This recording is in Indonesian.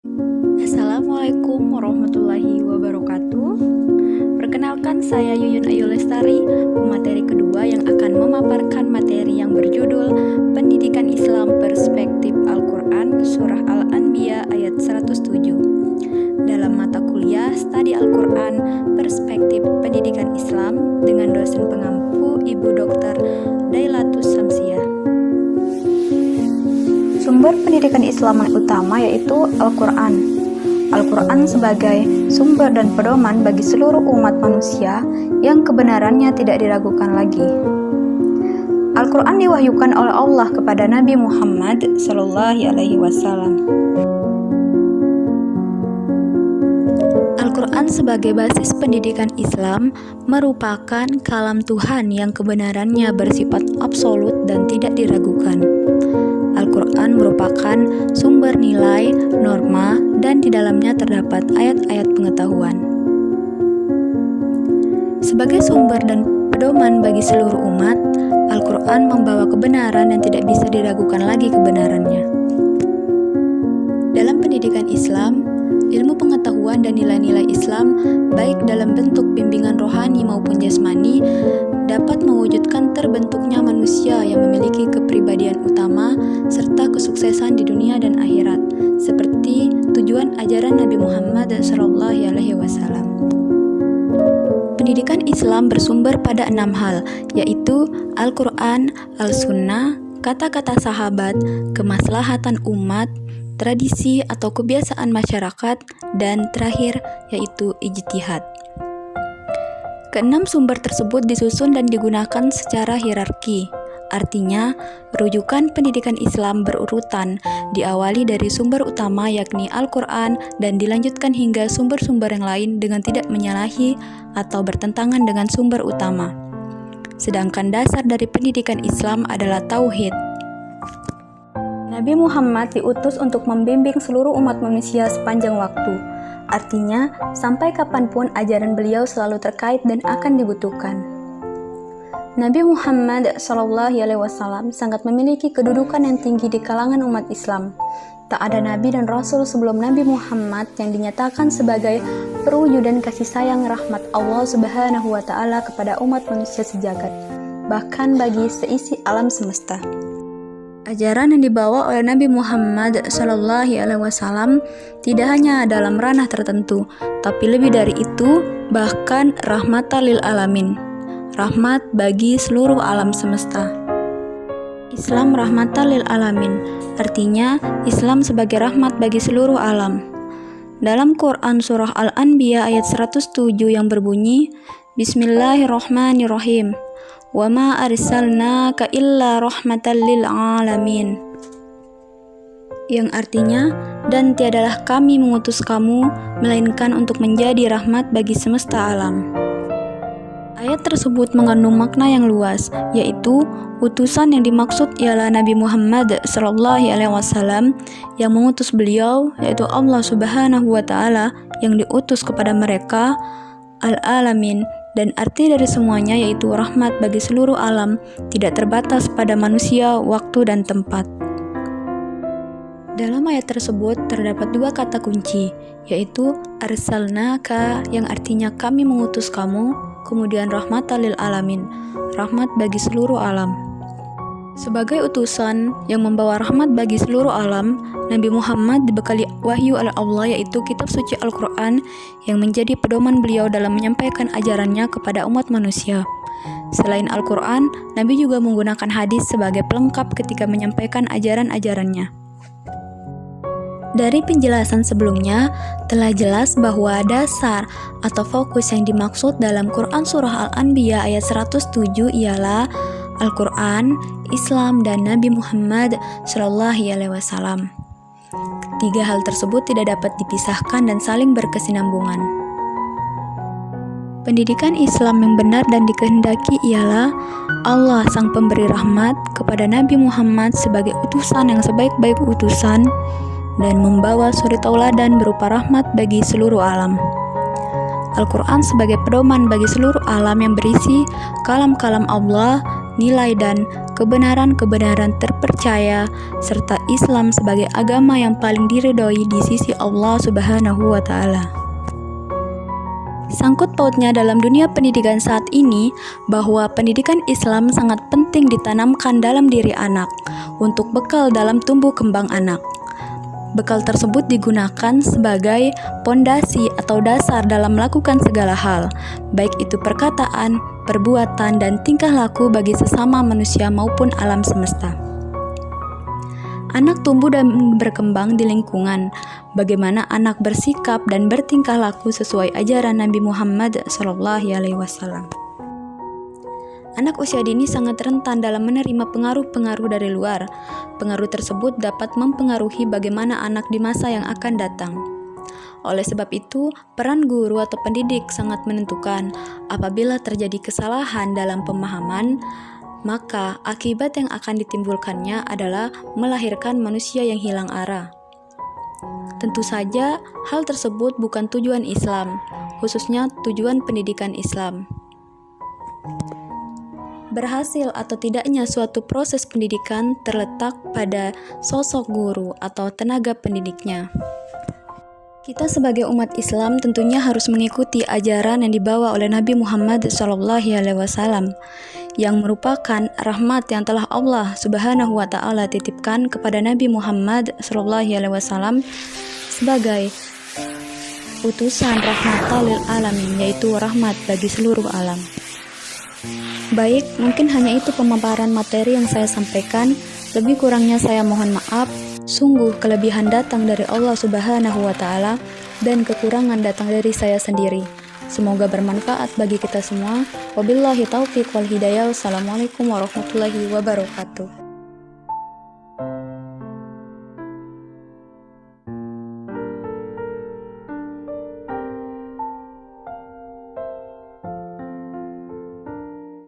Assalamualaikum warahmatullahi wabarakatuh. Perkenalkan, saya Yuyun Ayu Lestari, pemateri kedua yang akan memaparkan materi yang berjudul Pendidikan Islam Perspektif Al-Quran Surah Al-Anbiya ayat 107 dalam mata kuliah Studi Al-Quran Perspektif Pendidikan Islam dengan dosen pengampu Ibu Dr. Dailatus Samsiah. Sumber pendidikan Islam yang utama yaitu Al-Quran. Al-Quran sebagai sumber dan pedoman bagi seluruh umat manusia yang kebenarannya tidak diragukan lagi. Al-Quran diwahyukan oleh Allah kepada Nabi Muhammad SAW. Al-Quran sebagai basis pendidikan Islam merupakan kalam Tuhan yang kebenarannya bersifat absolut dan tidak diragukan. Al-Quran merupakan sumber nilai, norma, dan di dalamnya terdapat ayat-ayat pengetahuan. Sebagai sumber dan pedoman bagi seluruh umat, Al-Quran membawa kebenaran yang tidak bisa diragukan lagi kebenarannya. Dalam pendidikan Islam, ilmu pengetahuan dan nilai-nilai Islam, baik dalam bentuk bimbingan rohani maupun jasmani, dapat mewujudkan terbentuknya manusia yang memiliki kepribadian utama serta kesuksesan di dunia dan akhirat, seperti tujuan ajaran Nabi Muhammad SAW. Pendidikan Islam bersumber pada 6 hal, yaitu Al-Quran, Al-Sunnah, kata-kata sahabat, kemaslahatan umat, tradisi atau kebiasaan masyarakat, dan terakhir yaitu ijtihad. Keenam sumber tersebut disusun dan digunakan secara hierarki. Artinya, rujukan pendidikan Islam berurutan, diawali dari sumber utama yakni Al-Quran dan dilanjutkan hingga sumber-sumber yang lain dengan tidak menyalahi atau bertentangan dengan sumber utama. Sedangkan dasar dari pendidikan Islam adalah tauhid. Nabi Muhammad diutus untuk membimbing seluruh umat manusia sepanjang waktu. Artinya, sampai kapanpun ajaran beliau selalu terkait dan akan dibutuhkan. Nabi Muhammad SAW sangat memiliki kedudukan yang tinggi di kalangan umat Islam. Tak ada nabi dan rasul sebelum Nabi Muhammad yang dinyatakan sebagai perwujudan kasih sayang rahmat Allah Subhanahu wa Ta'ala kepada umat manusia sejagat, bahkan bagi seisi alam semesta. Ajaran yang dibawa oleh Nabi Muhammad SAW tidak hanya dalam ranah tertentu, tapi lebih dari itu, bahkan rahmatan lil alamin, rahmat bagi seluruh alam semesta. Islam rahmatan lil alamin, artinya Islam sebagai rahmat bagi seluruh alam. Dalam Quran surah Al-Anbiya ayat 107 yang berbunyi, Bismillahirrahmanirrahim. Wa ma arsalnaka illa rahmatan lil alamin, yang artinya, dan tiadalah kami mengutus kamu melainkan untuk menjadi rahmat bagi semesta alam. Ayat tersebut mengandung makna yang luas, yaitu utusan yang dimaksud ialah Nabi Muhammad SAW yang mengutus beliau, yaitu Allah Subhanahu wa Ta'ala yang diutus kepada mereka al-alamin, dan arti dari semuanya yaitu rahmat bagi seluruh alam, tidak terbatas pada manusia, waktu, dan tempat. Dalam ayat tersebut terdapat 2 kata kunci, yaitu arsalnaka yang artinya kami mengutus kamu, kemudian rahmatan lil alamin, rahmat bagi seluruh alam. Sebagai utusan yang membawa rahmat bagi seluruh alam, Nabi Muhammad dibekali wahyu oleh Allah yaitu kitab suci Al-Quran yang menjadi pedoman beliau dalam menyampaikan ajarannya kepada umat manusia. Selain Al-Quran, Nabi juga menggunakan hadis sebagai pelengkap ketika menyampaikan ajaran-ajarannya. Dari penjelasan sebelumnya, telah jelas bahwa dasar atau fokus yang dimaksud dalam Quran Surah Al-Anbiya ayat 107 ialah Al-Quran, Islam, dan Nabi Muhammad SAW. Ketiga hal tersebut tidak dapat dipisahkan dan saling berkesinambungan. Pendidikan Islam yang benar dan dikehendaki ialah Allah sang pemberi rahmat kepada Nabi Muhammad sebagai utusan yang sebaik-baik utusan dan membawa suri tauladan berupa rahmat bagi seluruh alam. Al-Quran sebagai pedoman bagi seluruh alam yang berisi kalam-kalam Allah, nilai dan kebenaran-kebenaran terpercaya, serta Islam sebagai agama yang paling diridhoi di sisi Allah Subhanahu wa Ta'ala. Sangkut pautnya dalam dunia pendidikan saat ini, bahwa pendidikan Islam sangat penting ditanamkan dalam diri anak untuk bekal dalam tumbuh kembang anak. Bekal tersebut digunakan sebagai pondasi atau dasar dalam melakukan segala hal, baik itu perkataan, perbuatan, dan tingkah laku bagi sesama manusia maupun alam semesta. Anak tumbuh dan berkembang di lingkungan, bagaimana anak bersikap dan bertingkah laku sesuai ajaran Nabi Muhammad SAW. Anak usia dini sangat rentan dalam menerima pengaruh-pengaruh dari luar. Pengaruh tersebut dapat mempengaruhi bagaimana anak di masa yang akan datang. Oleh sebab itu, peran guru atau pendidik sangat menentukan. Apabila terjadi kesalahan dalam pemahaman, maka akibat yang akan ditimbulkannya adalah melahirkan manusia yang hilang arah. Tentu saja, hal tersebut bukan tujuan Islam, khususnya tujuan pendidikan Islam. Berhasil atau tidaknya suatu proses pendidikan terletak pada sosok guru atau tenaga pendidiknya. Kita sebagai umat Islam tentunya harus mengikuti ajaran yang dibawa oleh Nabi Muhammad SAW, yang merupakan rahmat yang telah Allah Subhanahu wa Ta'ala titipkan kepada Nabi Muhammad SAW sebagai utusan rahmatan lil alamin, yaitu rahmat bagi seluruh alam. Baik, mungkin hanya itu pemaparan materi yang saya sampaikan. Lebih kurangnya saya mohon maaf. Sungguh kelebihan datang dari Allah Subhanahu wa Ta'ala dan kekurangan datang dari saya sendiri. Semoga bermanfaat bagi kita semua. Wabillahi taufiq wal hidayah. Wassalamualaikum warahmatullahi wabarakatuh.